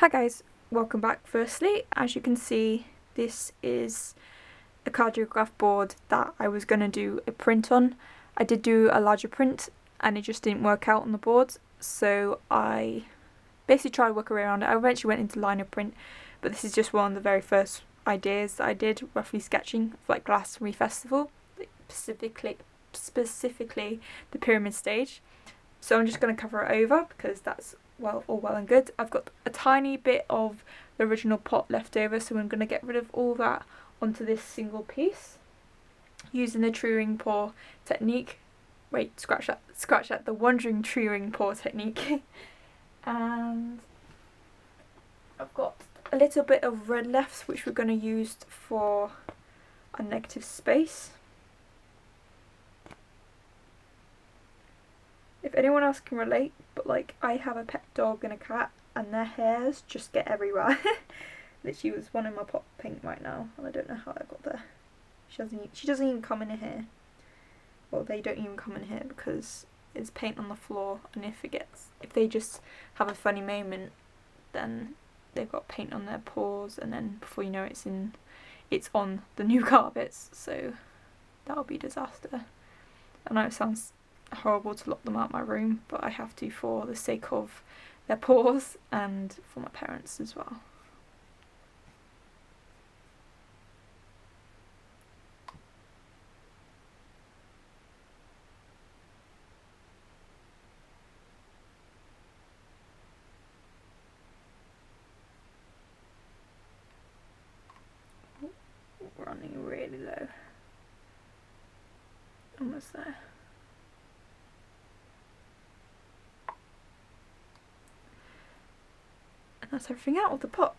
Hi guys, welcome back. Firstly, as you can see, this is a cardiograph board that I was going to do a print on. I did do a larger print and it just didn't work out on the board, so I basically tried to work around it. I eventually went into liner print, but this is just one of the very first ideas that I did, roughly sketching for like Glastonbury Festival, specifically the pyramid stage. So I'm just going to cover it over because that's all well and good. I've got a tiny bit of the original pot left over, so I'm going to get rid of all that onto this single piece using the true ring pour technique. Wait, scratch that, the wandering true ring pour technique. And I've got a little bit of red left, which we're going to use for a negative space. If anyone else can relate, but like I have a pet dog and a cat and their hairs just get everywhere. Literally was one in my pot paint right now and I don't know how that got there. She doesn't even come in here. Well, they don't even come in here because it's paint on the floor, and if they just have a funny moment, then they've got paint on their paws, and then before you know it, it's on the new carpets, so that'll be a disaster. I know it sounds horrible to lock them out of my room, but I have to for the sake of their paws and for my parents as well. Running really low. Almost there. And that's everything out of the pot.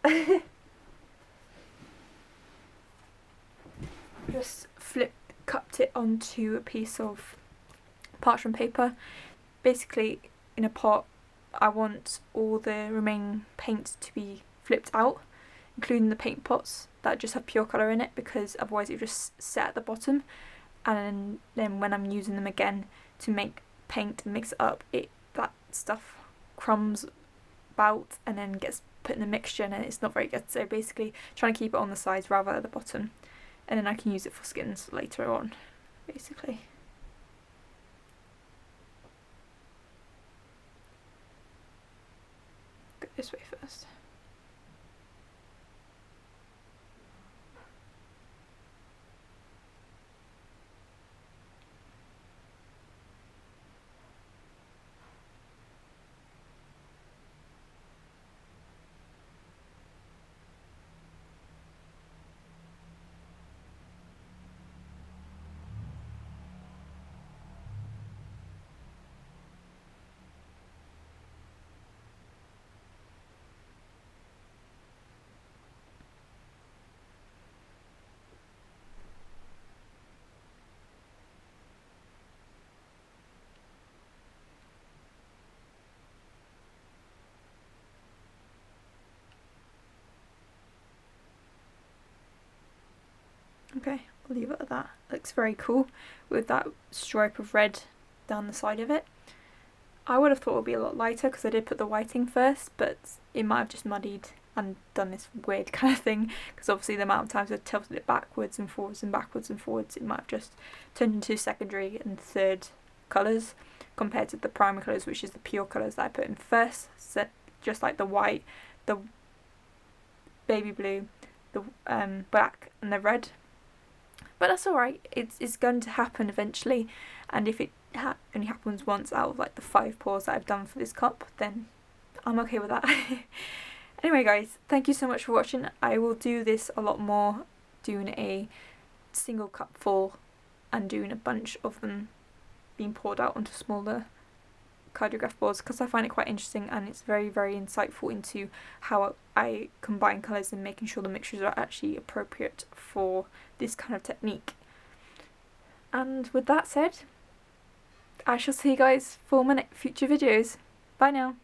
Just cupped it onto a piece of parchment paper. Basically, in a pot, I want all the remaining paint to be flipped out, including the paint pots that just have pure colour in it, because otherwise it just set at the bottom, and then when I'm using them again to make paint and mix it up, that stuff crumbs about and then gets put in the mixture and it's not very good. So basically trying to keep it on the sides rather than at the bottom, and then I can use it for skins later on, basically. Go this way first. Okay, I'll leave it at that. Looks very cool with that stripe of red down the side of it. I would have thought it would be a lot lighter because I did put the whiting first, but it might have just muddied and done this weird kind of thing, because obviously the amount of times I tilted it backwards and forwards and backwards and forwards, it might have just turned into secondary and third colours compared to the primary colours, which is the pure colours that I put in first. So just like the white, the baby blue, the black and the red. But that's alright, it's going to happen eventually, and if it only happens once out of like the 5 pours that I've done for this cup, then I'm okay with that. Anyway guys, thank you so much for watching. I will do this a lot more, doing a single cup full and doing a bunch of them being poured out onto smaller cardiograph boards, because I find it quite interesting and it's very, very insightful into how I combine colours and making sure the mixtures are actually appropriate for this kind of technique. And with that said, I shall see you guys for my future videos. Bye now.